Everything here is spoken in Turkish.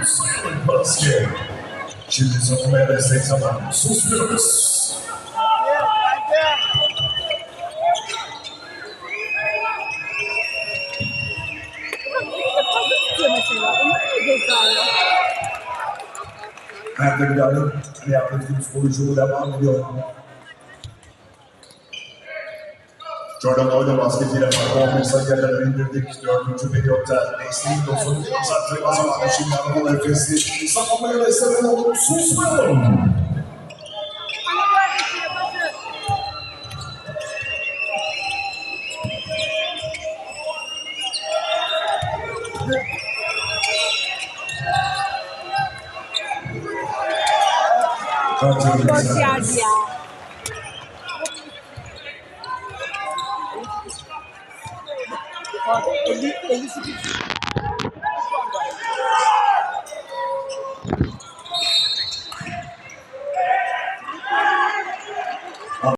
sayılır basket. Şimdi savunmaya destek zamanı. Susmuyoruz. Nerede Bilal'in reaktif sporculuğu devam ediyor. Jordan Lloyd'un basketiyle farklı 15 sayıya kadar indirdik. 4. periyotta Nesli'nin 9. uzattığı zamanı şimdi Anadolu Efes'i savunmaya destek olalım. Susmayalım. Boş yerdi ya. Eli